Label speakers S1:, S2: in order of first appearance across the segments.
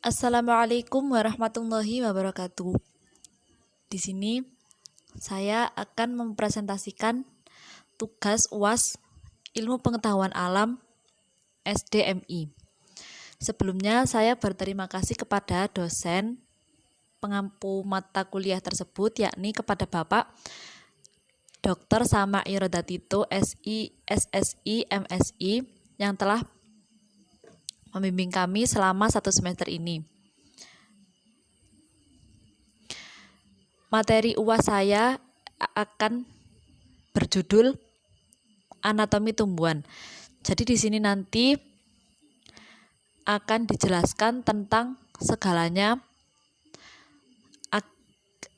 S1: Assalamualaikum warahmatullahi wabarakatuh. Di sini saya akan mempresentasikan tugas UAS Ilmu Pengetahuan Alam SDMI. Sebelumnya saya berterima kasih kepada dosen pengampu mata kuliah tersebut, yakni kepada Bapak Dr. Sama'i Rodatito SI, SSI, MSI yang telah membimbing kami selama 1 semester ini. Materi UAS saya akan berjudul anatomi tumbuhan. Jadi di sini nanti akan dijelaskan tentang segalanya.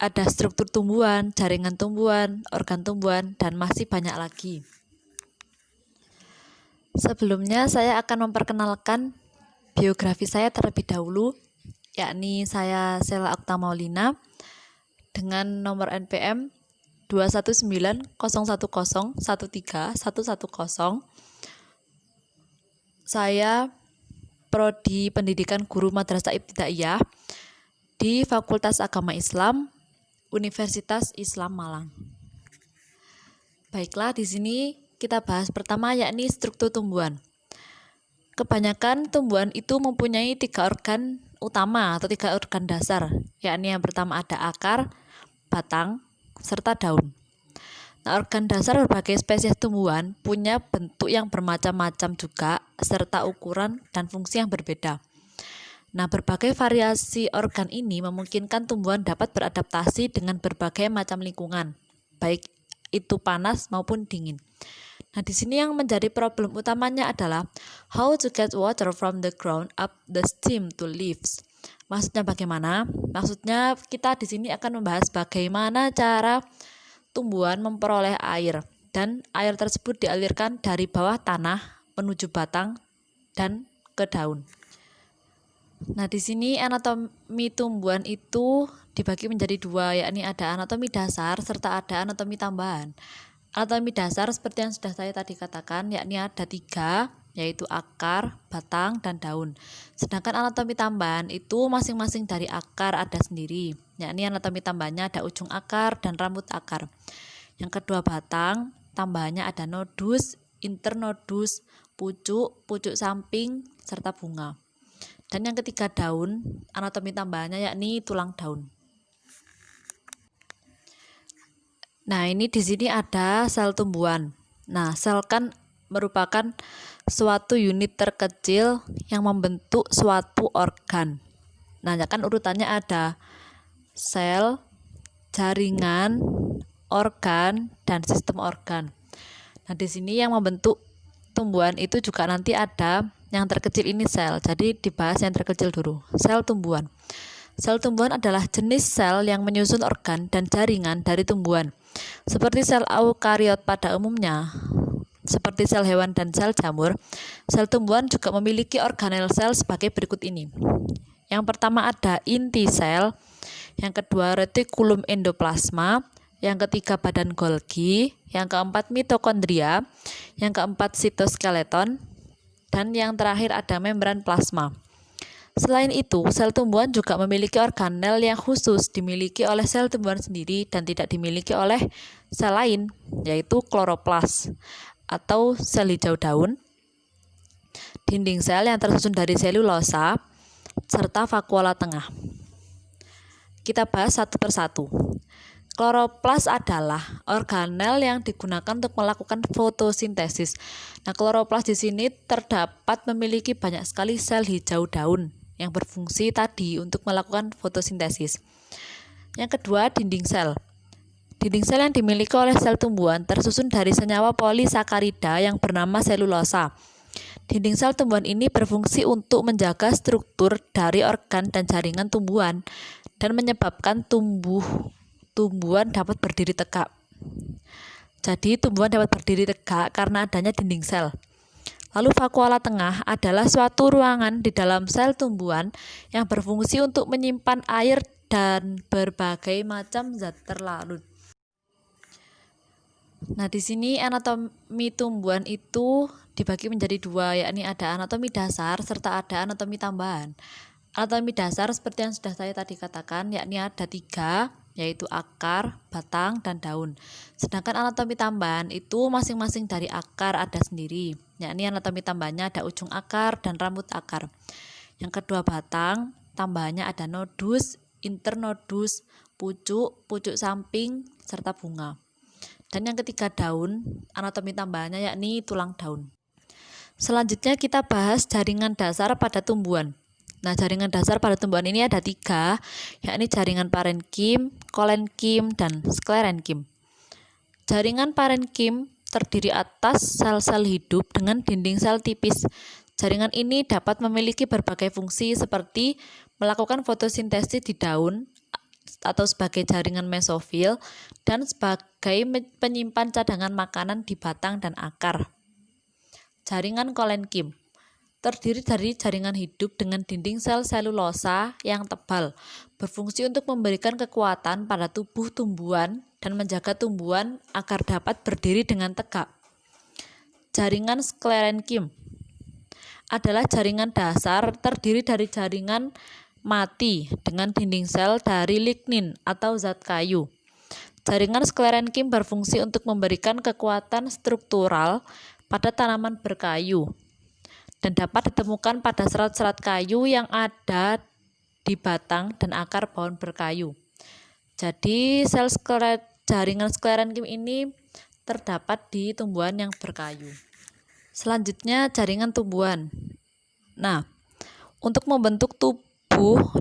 S1: Ada struktur tumbuhan, jaringan tumbuhan, organ tumbuhan, dan masih banyak lagi. Sebelumnya saya akan memperkenalkan biografi saya terlebih dahulu, yakni saya Sela Okta Maulina dengan nomor NPM 21901013110. Saya Prodi Pendidikan Guru Madrasah Ibtidaiyah di Fakultas Agama Islam Universitas Islam Malang. Baiklah, di sini kita bahas pertama yakni struktur tumbuhan. Kebanyakan tumbuhan itu mempunyai 3 organ utama atau 3 organ dasar, yakni yang pertama ada akar, batang, serta daun. Nah, organ dasar berbagai spesies tumbuhan punya bentuk yang bermacam-macam juga, serta ukuran dan fungsi yang berbeda. Nah, berbagai variasi organ ini memungkinkan tumbuhan dapat beradaptasi dengan berbagai macam lingkungan, baik itu panas maupun dingin. Nah, di sini yang menjadi problem utamanya adalah how to get water from the ground up the stem to leaves. Maksudnya bagaimana? Maksudnya kita di sini akan membahas bagaimana cara tumbuhan memperoleh air dan air tersebut dialirkan dari bawah tanah menuju batang dan ke daun. Nah, di sini anatomi tumbuhan itu dibagi menjadi 2, yakni ada anatomi dasar serta ada anatomi tambahan. Anatomi dasar seperti yang sudah saya tadi katakan, yakni ada 3, yaitu akar, batang, dan daun. Sedangkan anatomi tambahan itu masing-masing dari akar ada sendiri, yakni anatomi tambahannya ada ujung akar dan rambut akar. Yang kedua batang, tambahannya ada nodus, internodus, pucuk, pucuk samping, serta bunga. Dan yang ketiga daun, anatomi tambahannya yakni tulang daun. Nah, ini di sini ada sel tumbuhan. Nah, sel kan merupakan suatu unit terkecil yang membentuk suatu organ. Nah, kan urutannya ada sel, jaringan, organ, dan sistem organ. Nah, di sini yang membentuk tumbuhan itu juga nanti ada yang terkecil ini sel. Jadi dibahas yang terkecil dulu. Sel tumbuhan. Sel tumbuhan adalah jenis sel yang menyusun organ dan jaringan dari tumbuhan. Seperti sel eukariot pada umumnya, seperti sel hewan dan sel jamur, sel tumbuhan juga memiliki organel sel sebagai berikut ini. Yang pertama ada inti sel, yang kedua retikulum endoplasma, yang ketiga badan Golgi, yang keempat mitokondria, yang keempat sitoskeleton, dan yang terakhir ada membran plasma. Selain itu, sel tumbuhan juga memiliki organel yang khusus dimiliki oleh sel tumbuhan sendiri dan tidak dimiliki oleh sel lain, yaitu kloroplas atau sel hijau daun, dinding sel yang tersusun dari selulosa, serta vakuola tengah. Kita bahas satu persatu. Kloroplas adalah organel yang digunakan untuk melakukan fotosintesis. Nah, kloroplas di sini terdapat memiliki banyak sekali sel hijau daun yang berfungsi tadi untuk melakukan fotosintesis. Yang kedua, dinding sel. Dinding sel yang dimiliki oleh sel tumbuhan tersusun dari senyawa polisakarida yang bernama selulosa. Dinding sel tumbuhan ini berfungsi untuk menjaga struktur dari organ dan jaringan tumbuhan dan menyebabkan tumbuhan dapat berdiri tegak. Jadi tumbuhan dapat berdiri tegak karena adanya dinding sel. Lalu vakuola tengah adalah suatu ruangan di dalam sel tumbuhan yang berfungsi untuk menyimpan air dan berbagai macam zat terlarut. Nah, di sini anatomi tumbuhan itu dibagi menjadi 2, yakni ada anatomi dasar serta ada anatomi tambahan. Anatomi dasar seperti yang sudah saya tadi katakan, yakni ada 3, yaitu akar, batang, dan daun. Sedangkan anatomi tambahan itu masing-masing dari akar ada sendiri, yakni anatomi tambahannya ada ujung akar dan rambut akar. Yang kedua batang, tambahannya ada nodus, internodus, pucuk, pucuk samping, serta bunga. Dan yang ketiga daun, anatomi tambahannya yakni tulang daun. Selanjutnya kita bahas jaringan dasar pada tumbuhan. Nah, jaringan dasar pada tumbuhan ini ada 3, yakni jaringan parenkim, kolenkim, dan sklerenkim. Jaringan parenkim terdiri atas sel-sel hidup dengan dinding sel tipis. Jaringan ini dapat memiliki berbagai fungsi seperti melakukan fotosintesis di daun atau sebagai jaringan mesofil dan sebagai penyimpan cadangan makanan di batang dan akar. Jaringan kolenkim terdiri dari jaringan hidup dengan dinding sel selulosa yang tebal, berfungsi untuk memberikan kekuatan pada tubuh tumbuhan dan menjaga tumbuhan agar dapat berdiri dengan tegak. Jaringan sklerenkim adalah jaringan dasar terdiri dari jaringan mati dengan dinding sel dari lignin atau zat kayu. Jaringan sklerenkim berfungsi untuk memberikan kekuatan struktural pada tanaman berkayu dan dapat ditemukan pada serat-serat kayu yang ada di batang dan akar pohon berkayu. Jadi jaringan sklerenkim ini terdapat di tumbuhan yang berkayu. Selanjutnya jaringan tumbuhan. Nah, untuk membentuk tubuh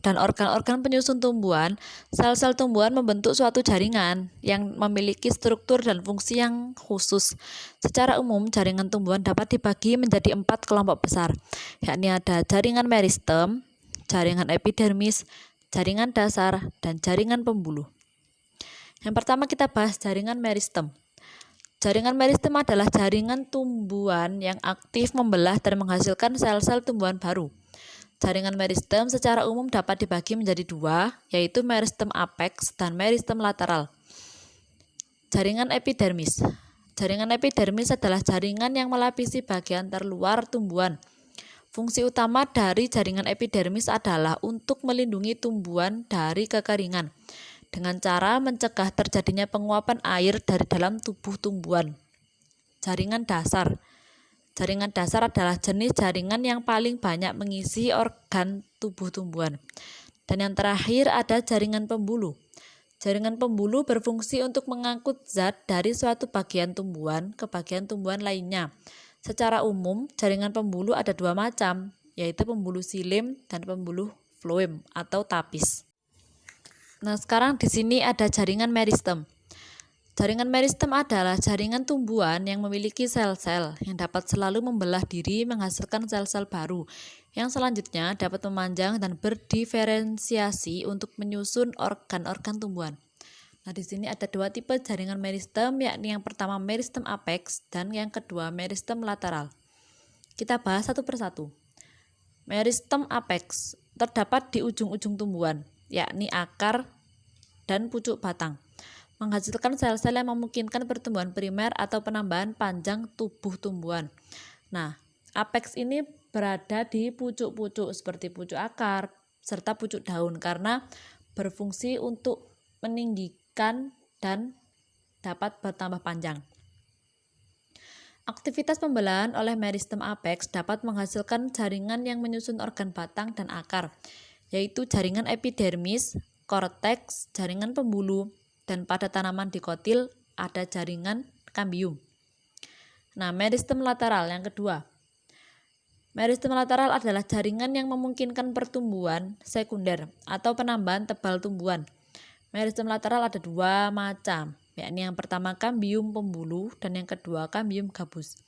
S1: dan organ-organ penyusun tumbuhan, sel-sel tumbuhan membentuk suatu jaringan yang memiliki struktur dan fungsi yang khusus. Secara umum, jaringan tumbuhan dapat dibagi menjadi 4 kelompok besar, yakni ada jaringan meristem, jaringan epidermis, jaringan dasar, dan jaringan pembuluh. Yang pertama kita bahas jaringan meristem. Jaringan meristem adalah jaringan tumbuhan yang aktif membelah dan menghasilkan sel-sel tumbuhan baru. Jaringan meristem secara umum dapat dibagi menjadi 2, yaitu meristem apex dan meristem lateral. Jaringan epidermis. Jaringan epidermis adalah jaringan yang melapisi bagian terluar tumbuhan. Fungsi utama dari jaringan epidermis adalah untuk melindungi tumbuhan dari kekeringan dengan cara mencegah terjadinya penguapan air dari dalam tubuh tumbuhan. Jaringan dasar. Jaringan dasar adalah jenis jaringan yang paling banyak mengisi organ tubuh tumbuhan. Dan yang terakhir ada jaringan pembuluh. Jaringan pembuluh berfungsi untuk mengangkut zat dari suatu bagian tumbuhan ke bagian tumbuhan lainnya. Secara umum, jaringan pembuluh ada 2 macam, yaitu pembuluh silim dan pembuluh floem atau tapis. Nah, sekarang di sini ada jaringan meristem. Jaringan meristem adalah jaringan tumbuhan yang memiliki sel-sel yang dapat selalu membelah diri menghasilkan sel-sel baru yang selanjutnya dapat memanjang dan berdiferensiasi untuk menyusun organ-organ tumbuhan. Nah, di sini ada 2 tipe jaringan meristem, yakni yang pertama meristem apex dan yang kedua meristem lateral. Kita bahas satu persatu. Meristem apex terdapat di ujung-ujung tumbuhan, yakni akar dan pucuk batang, menghasilkan sel-sel yang memungkinkan pertumbuhan primer atau penambahan panjang tubuh tumbuhan. Nah, apex ini berada di pucuk-pucuk seperti pucuk akar serta pucuk daun karena berfungsi untuk meninggikan dan dapat bertambah panjang. Aktivitas pembelahan oleh meristem apex dapat menghasilkan jaringan yang menyusun organ batang dan akar, yaitu jaringan epidermis, korteks, jaringan pembuluh, dan pada tanaman dikotil ada jaringan kambium. Nah, meristem lateral yang kedua. Meristem lateral adalah jaringan yang memungkinkan pertumbuhan sekunder atau penambahan tebal tumbuhan. Meristem lateral ada 2 macam, yakni yang pertama kambium pembuluh dan yang kedua kambium gabus.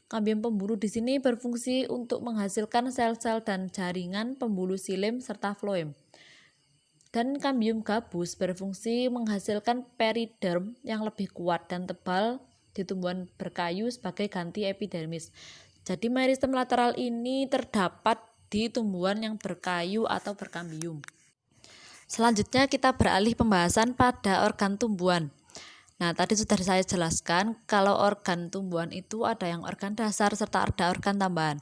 S1: Kambium pembuluh di sini berfungsi untuk menghasilkan sel-sel dan jaringan pembuluh silim serta floem. Dan kambium gabus berfungsi menghasilkan periderm yang lebih kuat dan tebal di tumbuhan berkayu sebagai ganti epidermis. Jadi meristem lateral ini terdapat di tumbuhan yang berkayu atau berkambium. Selanjutnya kita beralih pembahasan pada organ tumbuhan. Nah, tadi sudah saya jelaskan kalau organ tumbuhan itu ada yang organ dasar serta ada organ tambahan.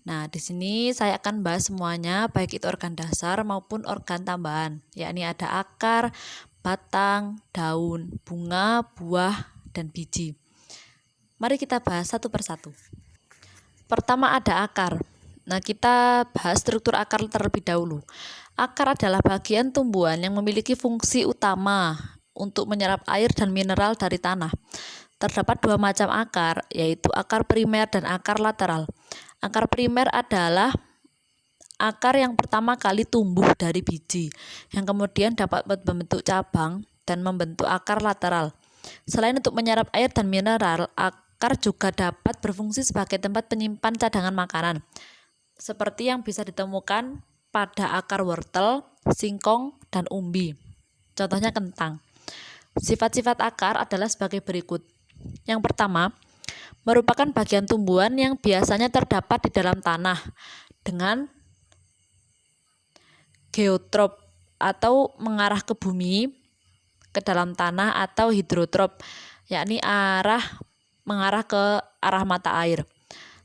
S1: Nah, di sini saya akan bahas semuanya, baik itu organ dasar maupun organ tambahan, yakni ada akar, batang, daun, bunga, buah, dan biji. Mari kita bahas satu persatu. Pertama ada akar. Nah, kita bahas struktur akar terlebih dahulu. Akar adalah bagian tumbuhan yang memiliki fungsi utama untuk menyerap air dan mineral dari tanah. Terdapat dua macam akar, yaitu akar primer dan akar lateral. Akar primer adalah akar yang pertama kali tumbuh dari biji, yang kemudian dapat membentuk cabang dan membentuk akar lateral. Selain untuk menyerap air dan mineral, akar juga dapat berfungsi sebagai tempat penyimpan cadangan makanan, seperti yang bisa ditemukan pada akar wortel, singkong, dan umbi. Contohnya kentang. Sifat-sifat akar adalah sebagai berikut. Yang pertama, merupakan bagian tumbuhan yang biasanya terdapat di dalam tanah dengan geotrop atau mengarah ke bumi, ke dalam tanah, atau hidrotrop, yakni mengarah ke arah mata air,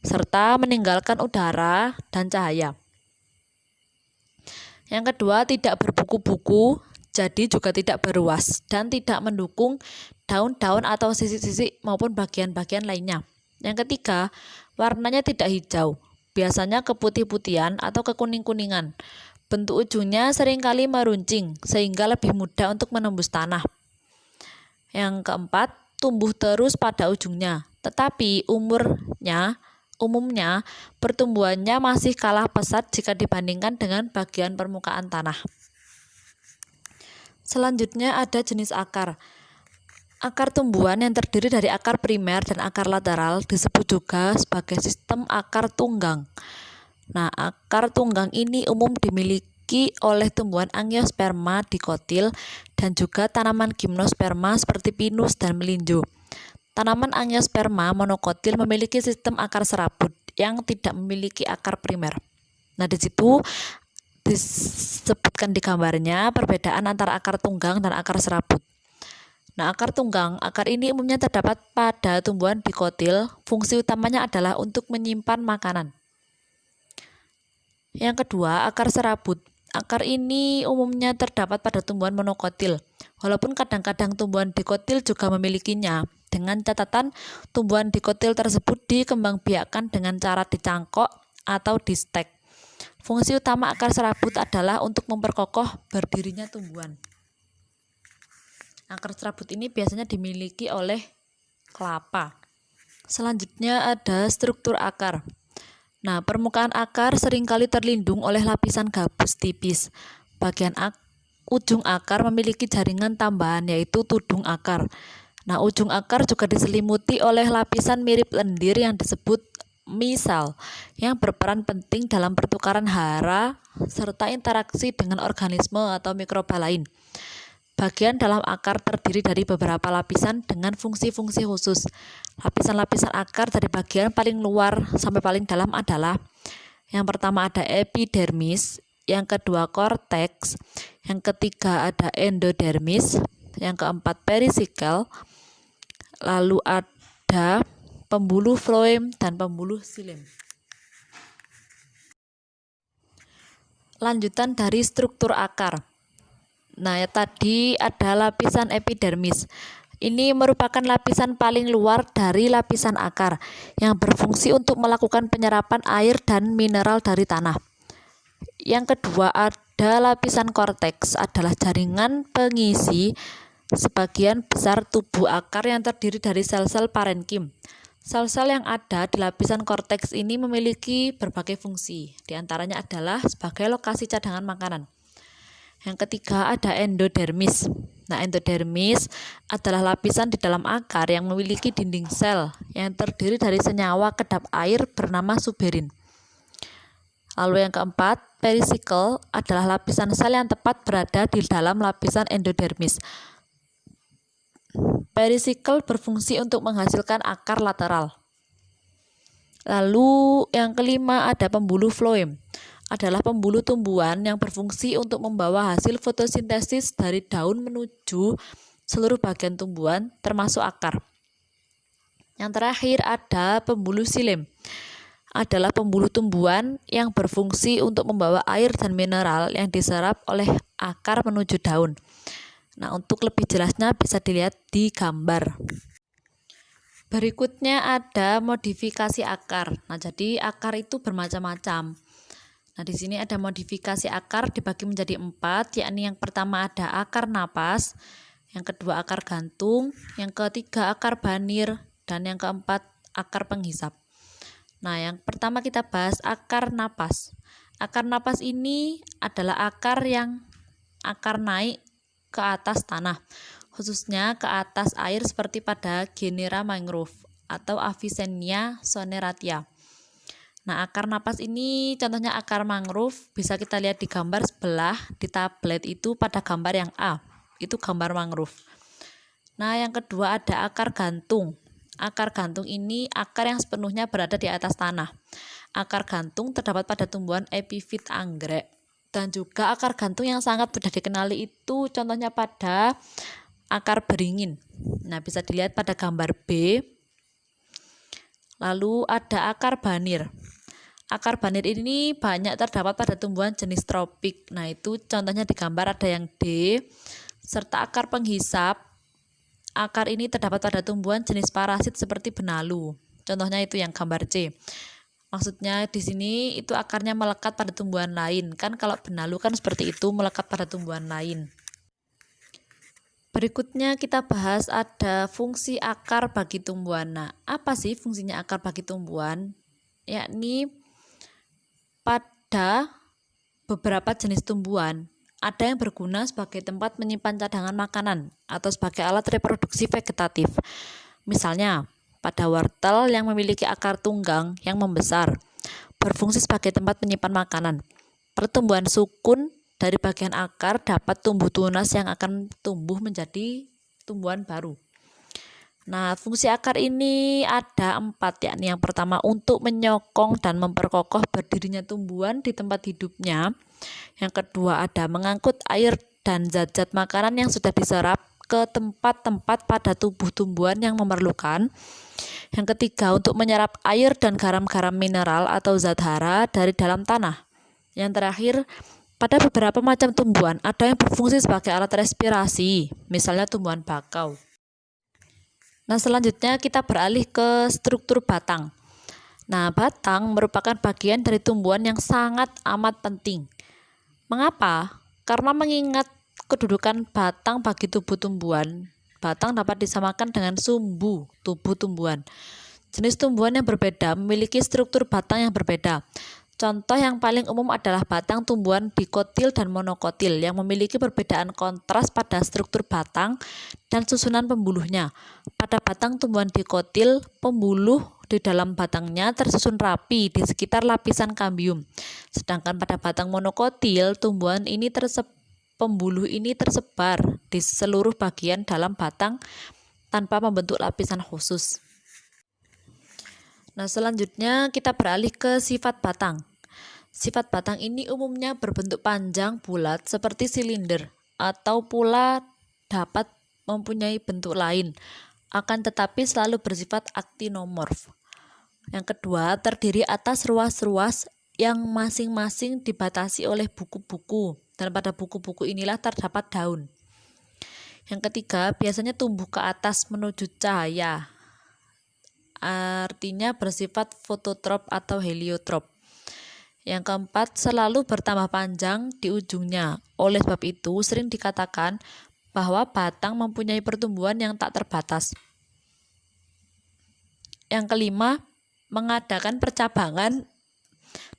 S1: serta meninggalkan udara dan cahaya. Yang kedua, tidak berbuku-buku, jadi juga tidak beruas dan tidak mendukung daun-daun atau sisik-sisik maupun bagian-bagian lainnya. Yang ketiga, warnanya tidak hijau, biasanya keputih-putihan atau kekuning-kuningan. Bentuk ujungnya seringkali meruncing sehingga lebih mudah untuk menembus tanah. Yang keempat, tumbuh terus pada ujungnya, tetapi umumnya pertumbuhannya masih kalah pesat jika dibandingkan dengan bagian permukaan tanah. Selanjutnya ada jenis akar. Akar tumbuhan yang terdiri dari akar primer dan akar lateral disebut juga sebagai sistem akar tunggang. Nah, akar tunggang ini umum dimiliki oleh tumbuhan Angiosperma dikotil dan juga tanaman gimnosperma seperti pinus dan melinjo. Tanaman Angiosperma monokotil memiliki sistem akar serabut yang tidak memiliki akar primer. Nah, di situ disebutkan di gambarnya perbedaan antara akar tunggang dan akar serabut. Nah, akar tunggang, akar ini umumnya terdapat pada tumbuhan dikotil. Fungsi utamanya adalah untuk menyimpan makanan. Yang kedua, akar serabut. Akar ini umumnya terdapat pada tumbuhan monokotil, walaupun kadang-kadang tumbuhan dikotil juga memilikinya, dengan catatan tumbuhan dikotil tersebut dikembangbiakkan dengan cara dicangkok atau di stek. Fungsi utama akar serabut adalah untuk memperkokoh berdirinya tumbuhan. Akar serabut ini biasanya dimiliki oleh kelapa. Selanjutnya ada struktur akar. Nah, permukaan akar seringkali terlindung oleh lapisan gabus tipis. Bagian ujung akar memiliki jaringan tambahan, yaitu tudung akar. Nah, ujung akar juga diselimuti oleh lapisan mirip lendir yang disebut misal, yang berperan penting dalam pertukaran hara serta interaksi dengan organisme atau mikroba lain. Bagian dalam akar terdiri dari beberapa lapisan dengan fungsi-fungsi khusus. Lapisan-lapisan akar dari bagian paling luar sampai paling dalam adalah: yang pertama ada epidermis, yang kedua korteks, yang ketiga ada endodermis, yang keempat perisikkel, lalu ada pembuluh floem dan pembuluh xilem. Lanjutan dari struktur akar. Nah, tadi ada lapisan epidermis. Ini merupakan lapisan paling luar dari lapisan akar yang berfungsi untuk melakukan penyerapan air dan mineral dari tanah. Yang kedua ada lapisan korteks, adalah jaringan pengisi sebagian besar tubuh akar yang terdiri dari sel-sel parenkim. Sel-sel yang ada di lapisan korteks ini memiliki berbagai fungsi, diantaranya adalah sebagai lokasi cadangan makanan. Yang ketiga ada endodermis. Nah, endodermis adalah lapisan di dalam akar yang memiliki dinding sel yang terdiri dari senyawa kedap air bernama suberin. Lalu yang keempat, perisikkel adalah lapisan sel yang tepat berada di dalam lapisan endodermis. Perisikkel berfungsi untuk menghasilkan akar lateral. Lalu yang kelima ada pembuluh floem, adalah pembuluh tumbuhan yang berfungsi untuk membawa hasil fotosintesis dari daun menuju seluruh bagian tumbuhan termasuk akar. Yang terakhir ada pembuluh xilem, adalah pembuluh tumbuhan yang berfungsi untuk membawa air dan mineral yang diserap oleh akar menuju daun. Nah, untuk lebih jelasnya bisa dilihat di gambar. Berikutnya ada modifikasi akar. Nah, jadi akar itu bermacam-macam. Nah, di sini ada modifikasi akar dibagi menjadi 4, yakni yang pertama ada akar napas, yang kedua akar gantung, yang ketiga akar banir, dan yang keempat akar penghisap. Nah, yang pertama kita bahas akar napas. Akar napas ini adalah akar naik ke atas tanah, khususnya ke atas air seperti pada genera mangrove atau Avicennia soneratia. Nah, akar napas ini contohnya akar mangrove, bisa kita lihat di gambar sebelah di tablet itu pada gambar yang A, itu gambar mangrove. Nah, yang kedua ada akar gantung. Akar gantung ini akar yang sepenuhnya berada di atas tanah. Akar gantung terdapat pada tumbuhan epifit anggrek. Dan juga akar gantung yang sangat mudah dikenali itu contohnya pada akar beringin. Nah, bisa dilihat pada gambar B. Lalu ada akar banir. Akar banir ini banyak terdapat pada tumbuhan jenis tropik. Nah, itu contohnya di gambar ada yang D. Serta akar penghisap. Akar ini terdapat pada tumbuhan jenis parasit seperti benalu. Contohnya itu yang gambar C. Maksudnya di sini itu akarnya melekat pada tumbuhan lain. Kan kalau benalu kan seperti itu, melekat pada tumbuhan lain. Berikutnya kita bahas ada fungsi akar bagi tumbuhan. Nah, apa sih fungsinya akar bagi tumbuhan? Yakni pada beberapa jenis tumbuhan, ada yang berguna sebagai tempat menyimpan cadangan makanan atau sebagai alat reproduksi vegetatif. Misalnya, pada wortel yang memiliki akar tunggang yang membesar, berfungsi sebagai tempat menyimpan makanan. Pertumbuhan sukun dari bagian akar dapat tumbuh tunas yang akan tumbuh menjadi tumbuhan baru. Nah, fungsi akar ini ada 4, yakni yang pertama untuk menyokong dan memperkokoh berdirinya tumbuhan di tempat hidupnya. Yang kedua ada mengangkut air dan zat-zat makanan yang sudah diserap ke tempat-tempat pada tubuh tumbuhan yang memerlukan. Yang ketiga untuk menyerap air dan garam-garam mineral atau zat hara dari dalam tanah. Yang terakhir, pada beberapa macam tumbuhan ada yang berfungsi sebagai alat respirasi, misalnya tumbuhan bakau. Nah, selanjutnya kita beralih ke struktur batang. Nah, batang merupakan bagian dari tumbuhan yang sangat amat penting. Mengapa? Karena mengingat kedudukan batang bagi tubuh tumbuhan, batang dapat disamakan dengan sumbu tubuh tumbuhan. Jenis tumbuhan yang berbeda memiliki struktur batang yang berbeda. Contoh yang paling umum adalah batang tumbuhan dikotil dan monokotil yang memiliki perbedaan kontras pada struktur batang dan susunan pembuluhnya. Pada batang tumbuhan dikotil, pembuluh di dalam batangnya tersusun rapi di sekitar lapisan kambium. Sedangkan pada batang monokotil, pembuluh ini tersebar di seluruh bagian dalam batang tanpa membentuk lapisan khusus. Nah, selanjutnya kita beralih ke sifat batang. Sifat batang ini umumnya berbentuk panjang bulat seperti silinder atau pula dapat mempunyai bentuk lain, akan tetapi selalu bersifat aktinomorf. Yang kedua, terdiri atas ruas-ruas yang masing-masing dibatasi oleh buku-buku, dan pada buku-buku inilah terdapat daun. Yang ketiga, biasanya tumbuh ke atas menuju cahaya, artinya bersifat fototrop atau heliotrop. Yang keempat, selalu bertambah panjang di ujungnya. Oleh sebab itu, sering dikatakan bahwa batang mempunyai pertumbuhan yang tak terbatas. Yang kelima, mengadakan percabangan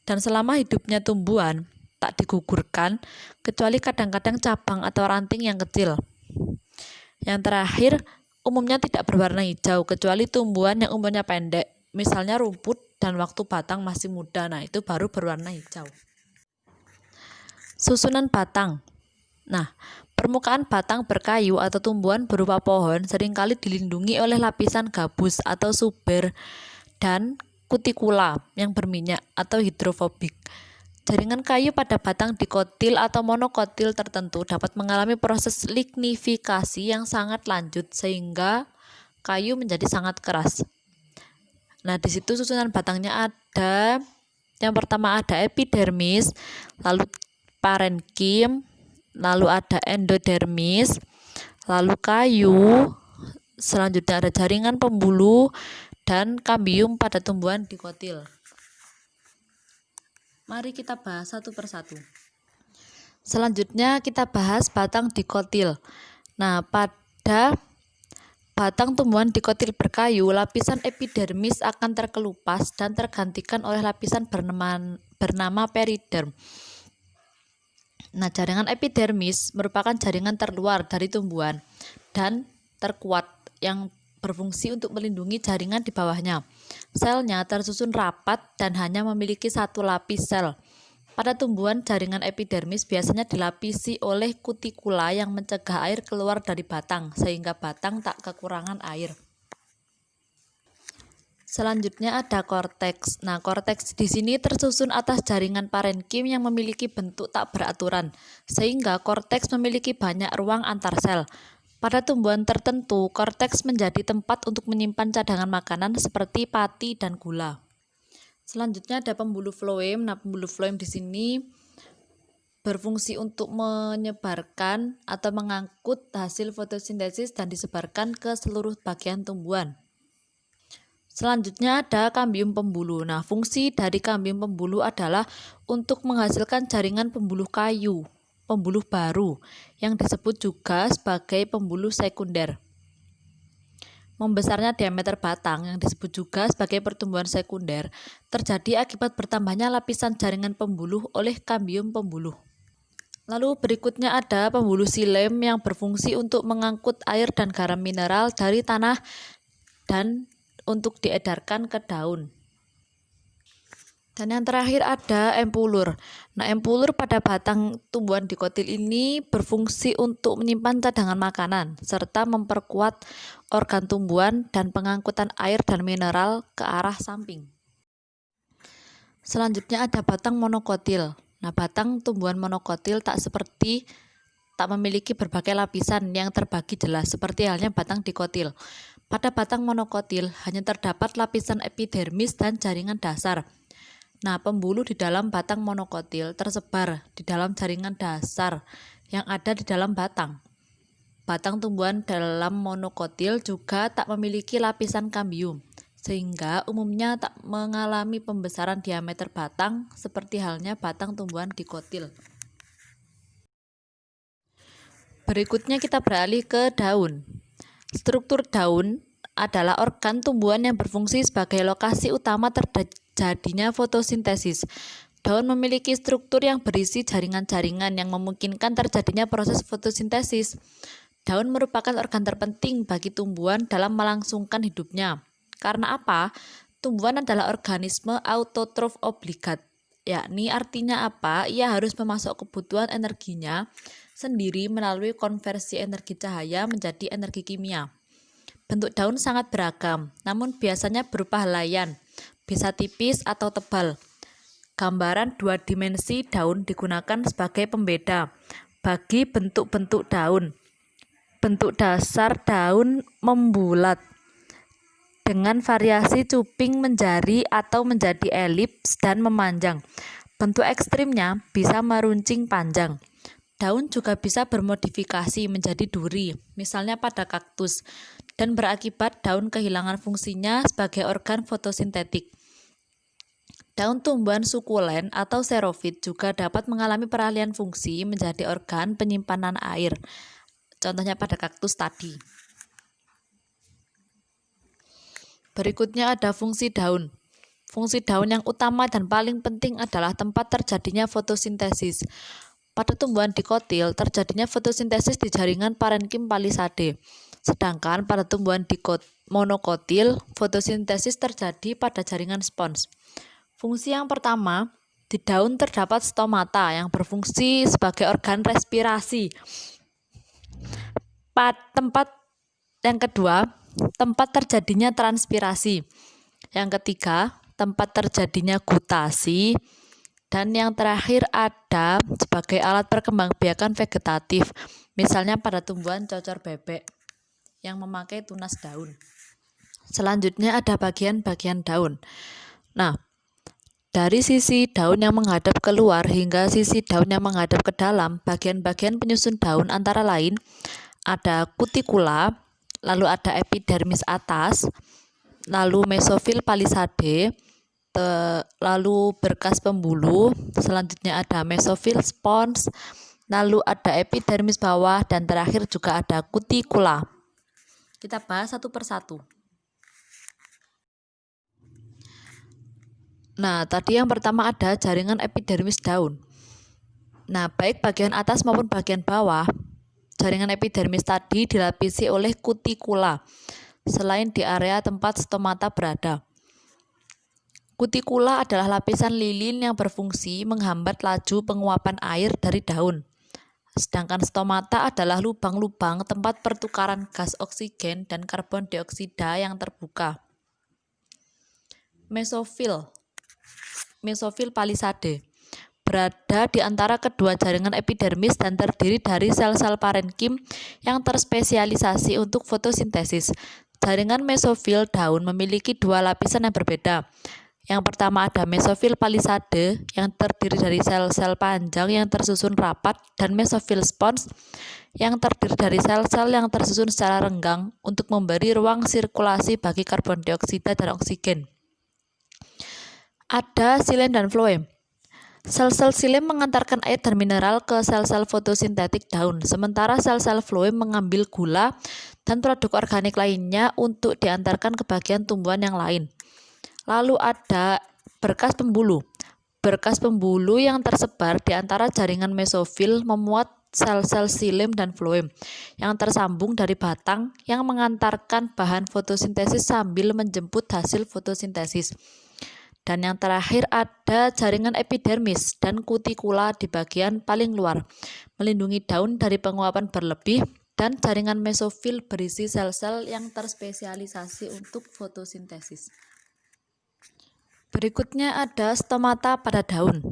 S1: dan selama hidupnya tumbuhan tak digugurkan, kecuali kadang-kadang cabang atau ranting yang kecil. Yang terakhir, umumnya tidak berwarna hijau kecuali tumbuhan yang umurnya pendek, misalnya rumput dan waktu batang masih muda, nah itu baru berwarna hijau. Susunan batang. Nah, permukaan batang berkayu atau tumbuhan berupa pohon seringkali dilindungi oleh lapisan gabus atau suber dan kutikula yang berminyak atau hidrofobik. Jaringan kayu pada batang dikotil atau monokotil tertentu dapat mengalami proses lignifikasi yang sangat lanjut sehingga kayu menjadi sangat keras. Nah, di situ susunan batangnya yang pertama ada epidermis, lalu parenkim, lalu ada endodermis, lalu kayu, selanjutnya ada jaringan pembuluh, dan kambium pada tumbuhan dikotil. Mari kita bahas satu persatu. Selanjutnya kita bahas batang dikotil. Nah, pada batang tumbuhan dikotil berkayu, lapisan epidermis akan terkelupas dan tergantikan oleh lapisan bernama periderm. Nah, jaringan epidermis merupakan jaringan terluar dari tumbuhan dan terkuat yang berfungsi untuk melindungi jaringan di bawahnya. Selnya tersusun rapat dan hanya memiliki satu lapis sel. Pada tumbuhan, jaringan epidermis biasanya dilapisi oleh kutikula yang mencegah air keluar dari batang, sehingga batang tak kekurangan air. Selanjutnya ada korteks. Nah, korteks di sini tersusun atas jaringan parenkim yang memiliki bentuk tak beraturan, sehingga korteks memiliki banyak ruang antar sel. Pada tumbuhan tertentu, korteks menjadi tempat untuk menyimpan cadangan makanan seperti pati dan gula. Selanjutnya ada pembuluh floem. Nah, pembuluh floem di sini berfungsi untuk menyebarkan atau mengangkut hasil fotosintesis dan disebarkan ke seluruh bagian tumbuhan. Selanjutnya ada kambium pembuluh. Nah, fungsi dari kambium pembuluh adalah untuk menghasilkan jaringan pembuluh kayu, pembuluh baru, yang disebut juga sebagai pembuluh sekunder. Membesarnya diameter batang yang disebut juga sebagai pertumbuhan sekunder terjadi akibat bertambahnya lapisan jaringan pembuluh oleh kambium pembuluh. Lalu berikutnya ada pembuluh xilem yang berfungsi untuk mengangkut air dan garam mineral dari tanah dan untuk diedarkan ke daun. Dan yang terakhir ada empulur. Nah, empulur pada batang tumbuhan dikotil ini berfungsi untuk menyimpan cadangan makanan serta memperkuat organ tumbuhan dan pengangkutan air dan mineral ke arah samping. Selanjutnya ada batang monokotil. Nah, batang tumbuhan monokotil tak memiliki berbagai lapisan yang terbagi jelas seperti halnya batang dikotil. Pada batang monokotil hanya terdapat lapisan epidermis dan jaringan dasar. Nah, pembuluh di dalam batang monokotil tersebar di dalam jaringan dasar yang ada di dalam batang. Batang tumbuhan dalam monokotil juga tak memiliki lapisan kambium, sehingga umumnya tak mengalami pembesaran diameter batang seperti halnya batang tumbuhan dikotil. Berikutnya kita beralih ke daun. Struktur daun adalah organ tumbuhan yang berfungsi sebagai lokasi utama terjadinya fotosintesis. Daun memiliki struktur yang berisi jaringan-jaringan yang memungkinkan terjadinya proses fotosintesis. Daun merupakan organ terpenting bagi tumbuhan dalam melangsungkan hidupnya. Karena apa? Tumbuhan adalah organisme autotrof obligat, yakni artinya apa? Ia harus memasok kebutuhan energinya sendiri melalui konversi energi cahaya menjadi energi kimia. Bentuk daun sangat beragam, namun biasanya berupa helaian, bisa tipis atau tebal. Gambaran dua dimensi daun digunakan sebagai pembeda bagi bentuk-bentuk daun. Bentuk dasar daun membulat dengan variasi cuping menjari atau menjadi elips dan memanjang. Bentuk ekstrimnya bisa meruncing panjang. Daun juga bisa bermodifikasi menjadi duri, misalnya pada kaktus, dan berakibat daun kehilangan fungsinya sebagai organ fotosintetik. Daun tumbuhan sukulen atau xerophyt juga dapat mengalami peralihan fungsi menjadi organ penyimpanan air, contohnya pada kaktus tadi. Berikutnya ada fungsi daun. Fungsi daun yang utama dan paling penting adalah tempat terjadinya fotosintesis. Pada tumbuhan dikotil, terjadinya fotosintesis di jaringan parenkim palisade. Sedangkan pada tumbuhan monokotil, fotosintesis terjadi pada jaringan spons. Fungsi yang pertama, di daun terdapat stomata yang berfungsi sebagai organ respirasi. Tempat yang kedua, tempat terjadinya transpirasi. Yang ketiga, tempat terjadinya gutasi. Dan yang terakhir ada sebagai alat perkembangbiakan vegetatif, misalnya pada tumbuhan cocor bebek yang memakai tunas daun. Selanjutnya ada bagian-bagian daun. Nah, Dari sisi daun yang menghadap keluar hingga sisi daun yang menghadap ke dalam, bagian-bagian penyusun daun antara lain ada kutikula, lalu ada epidermis atas, lalu mesofil palisade, lalu berkas pembuluh, selanjutnya ada mesofil spons, lalu ada epidermis bawah, dan terakhir juga ada kutikula. Kita bahas satu persatu. Nah, tadi yang pertama ada jaringan epidermis daun. Nah, baik bagian atas maupun bagian bawah, jaringan epidermis tadi dilapisi oleh kutikula, selain di area tempat stomata berada. Kutikula adalah lapisan lilin yang berfungsi menghambat laju penguapan air dari daun. Sedangkan stomata adalah lubang-lubang tempat pertukaran gas oksigen dan karbon dioksida yang terbuka. Mesofil palisade berada di antara kedua jaringan epidermis dan terdiri dari sel-sel parenkim yang terspesialisasi untuk fotosintesis. Jaringan mesofil daun memiliki dua lapisan yang berbeda. Yang pertama ada mesofil palisade yang terdiri dari sel-sel panjang yang tersusun rapat, dan mesofil spons yang terdiri dari sel-sel yang tersusun secara renggang untuk memberi ruang sirkulasi bagi karbon dioksida dan oksigen. Ada xilem dan floem. Sel-sel xilem mengantarkan air dan mineral ke sel-sel fotosintetik daun, sementara sel-sel floem mengambil gula dan produk organik lainnya untuk diantarkan ke bagian tumbuhan yang lain. Lalu ada berkas pembuluh. Berkas pembuluh yang tersebar di antara jaringan mesofil memuat sel-sel xilem dan floem yang tersambung dari batang yang mengantarkan bahan fotosintesis sambil menjemput hasil fotosintesis. Dan yang terakhir ada jaringan epidermis dan kutikula di bagian paling luar, melindungi daun dari penguapan berlebih, dan jaringan mesofil berisi sel-sel yang terspesialisasi untuk fotosintesis. Berikutnya ada stomata pada daun.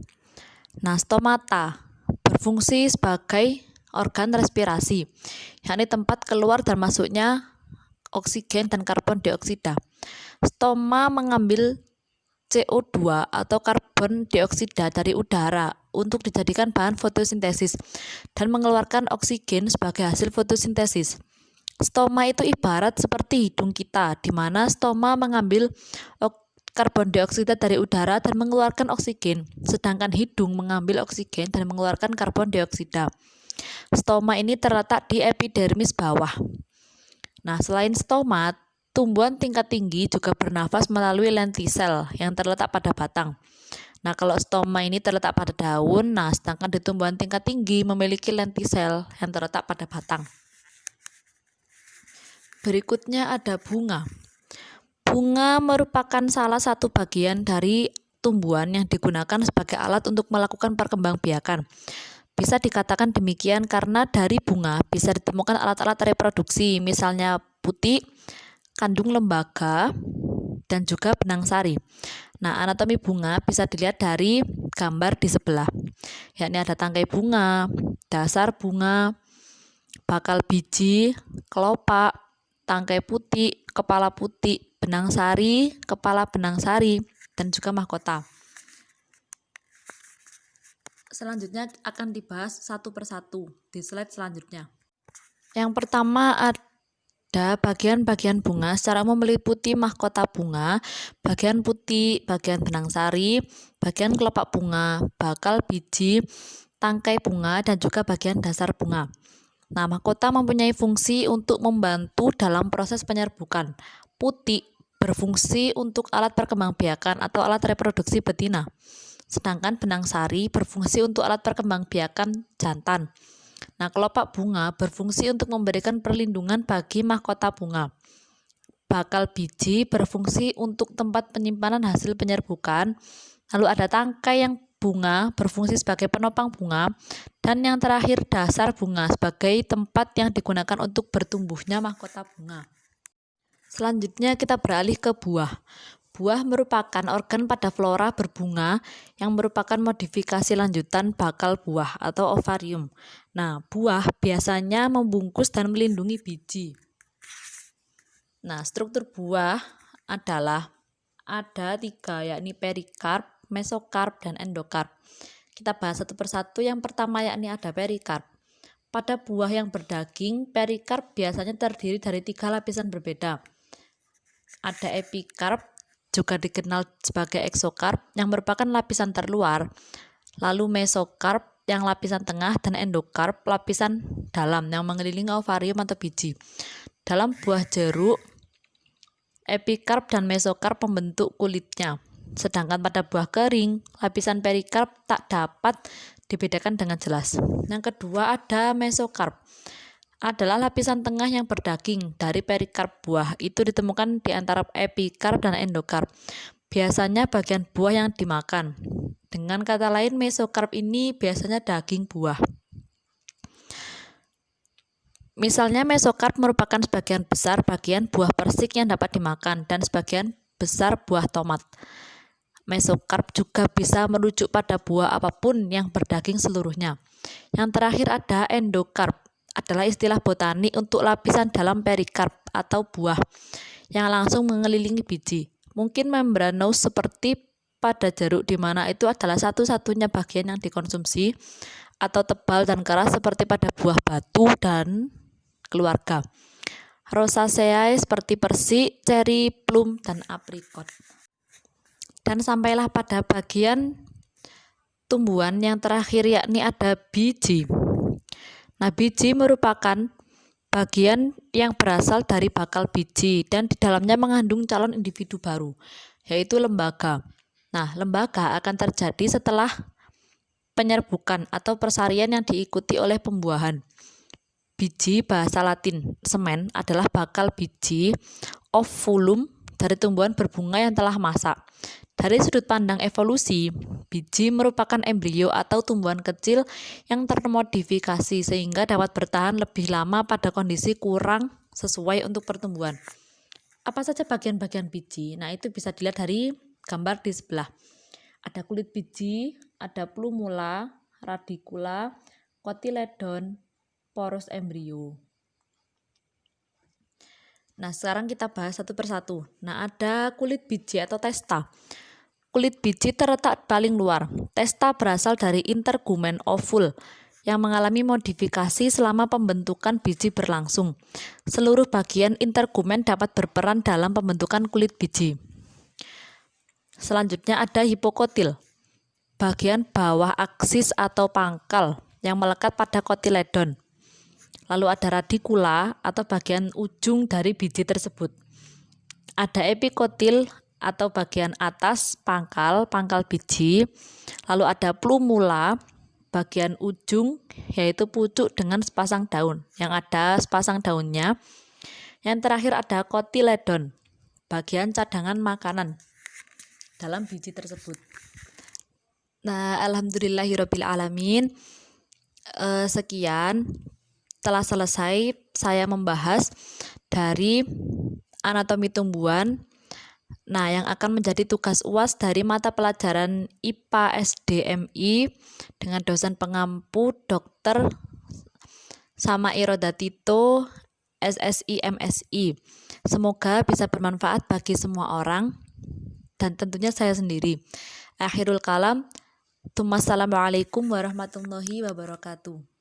S1: Nah, stomata berfungsi sebagai organ respirasi, yakni tempat keluar dan masuknya oksigen dan karbon dioksida. Stoma mengambil CO2 atau karbon dioksida dari udara untuk dijadikan bahan fotosintesis dan mengeluarkan oksigen sebagai hasil fotosintesis. Stoma itu ibarat seperti hidung kita, di mana stoma mengambil karbon dioksida dari udara dan mengeluarkan oksigen, sedangkan hidung mengambil oksigen dan mengeluarkan karbon dioksida. Stoma ini terletak di epidermis bawah. Nah, selain stoma, tumbuhan tingkat tinggi juga bernafas melalui lentisel yang terletak pada batang. Nah, kalau stoma ini terletak pada daun, sedangkan di tumbuhan tingkat tinggi memiliki lentisel yang terletak pada batang. Berikutnya ada bunga. Bunga merupakan salah satu bagian dari tumbuhan yang digunakan sebagai alat untuk melakukan perkembangbiakan. Bisa dikatakan demikian karena dari bunga bisa ditemukan alat-alat reproduksi, misalnya putik, kandung lembaga, dan juga benang sari. Nah, anatomi bunga bisa dilihat dari gambar di sebelah, yakni ada tangkai bunga, dasar bunga, bakal biji, kelopak, tangkai putih, kepala putih, benang sari, kepala benang sari, dan juga mahkota. Selanjutnya akan dibahas satu persatu di slide selanjutnya. Yang pertama ada bagian-bagian bunga secara umum meliputi mahkota bunga, bagian putih, bagian benang sari, bagian kelopak bunga, bakal biji, tangkai bunga, dan juga bagian dasar bunga. Nah, mahkota mempunyai fungsi untuk membantu dalam proses penyerbukan. Putik berfungsi untuk alat perkembangbiakan atau alat reproduksi betina. Sedangkan benang sari berfungsi untuk alat perkembangbiakan jantan. Nah, kelopak bunga berfungsi untuk memberikan perlindungan bagi mahkota bunga. Bakal biji berfungsi untuk tempat penyimpanan hasil penyerbukan. Lalu ada tangkai yang bunga berfungsi sebagai penopang bunga. Dan yang terakhir dasar bunga sebagai tempat yang digunakan untuk bertumbuhnya mahkota bunga. Selanjutnya kita beralih ke buah. Buah merupakan organ pada flora berbunga yang merupakan modifikasi lanjutan bakal buah atau ovarium. Nah, buah biasanya membungkus dan melindungi biji. Nah, struktur buah adalah ada 3, yakni perikarp, mesokarp, dan endokarp. Kita bahas satu persatu. Yang pertama yakni ada perikarp. Pada buah yang berdaging, perikarp biasanya terdiri dari 3 lapisan berbeda. Ada epikarp, juga dikenal sebagai eksokarp, yang merupakan lapisan terluar. Lalu mesokarp yang lapisan tengah, dan endokarp lapisan dalam yang mengelilingi ovarium atau biji. Dalam buah jeruk, epikarp dan mesokarp membentuk kulitnya. Sedangkan pada buah kering, lapisan perikarp tak dapat dibedakan dengan jelas. Yang kedua ada mesokarp. Adalah lapisan tengah yang berdaging dari perikarp buah. Itu ditemukan di antara epikarp dan endokarp. Biasanya bagian buah yang dimakan. Dengan kata lain, mesokarp ini biasanya daging buah. Misalnya mesokarp merupakan sebagian besar bagian buah persik yang dapat dimakan dan sebagian besar buah tomat. Mesokarp juga bisa merujuk pada buah apapun yang berdaging seluruhnya. Yang terakhir ada endokarp, adalah istilah botani untuk lapisan dalam perikarp atau buah yang langsung mengelilingi biji. Mungkin membranous seperti pada jeruk, di mana itu adalah satu-satunya bagian yang dikonsumsi, atau tebal dan keras seperti pada buah batu dan keluarga. Rosaceae seperti persik, ceri, plum, dan aprikot. Dan sampailah pada bagian tumbuhan yang terakhir yakni ada biji. Nah, biji merupakan bagian yang berasal dari bakal biji dan di dalamnya mengandung calon individu baru, yaitu lembaga. Nah, lembaga akan terjadi setelah penyerbukan atau persarian yang diikuti oleh pembuahan. Biji bahasa Latin semen adalah bakal biji, ovulum dari tumbuhan berbunga yang telah masak. Dari sudut pandang evolusi, biji merupakan embrio atau tumbuhan kecil yang termodifikasi sehingga dapat bertahan lebih lama pada kondisi kurang sesuai untuk pertumbuhan. Apa saja bagian-bagian biji? Nah, itu bisa dilihat dari gambar di sebelah. Ada kulit biji, ada plumula, radicula, kotiledon, porus embrio. Nah, sekarang kita bahas satu persatu. Nah, ada kulit biji atau testa. Kulit biji terletak paling luar. Testa berasal dari intergumen ovul yang mengalami modifikasi selama pembentukan biji berlangsung. Seluruh bagian intergumen dapat berperan dalam pembentukan kulit biji. Selanjutnya ada hipokotil, bagian bawah aksis atau pangkal yang melekat pada kotiledon. Lalu ada radicula atau bagian ujung dari biji tersebut. Ada epikotil atau bagian atas pangkal biji. Lalu ada plumula, bagian ujung yaitu pucuk dengan sepasang daun yang ada sepasang daunnya. Yang terakhir ada kotiledon, bagian cadangan makanan dalam biji tersebut. Nah, alhamdulillahirabbil alamin. Sekian telah selesai saya membahas dari anatomi tumbuhan. Nah, yang akan menjadi tugas UAS dari mata pelajaran IPA SDMI dengan dosen pengampu Dr. Samairo Datito, SSI MSI. Semoga bisa bermanfaat bagi semua orang dan tentunya saya sendiri. Akhirul kalam, Assalamualaikum warahmatullahi wabarakatuh.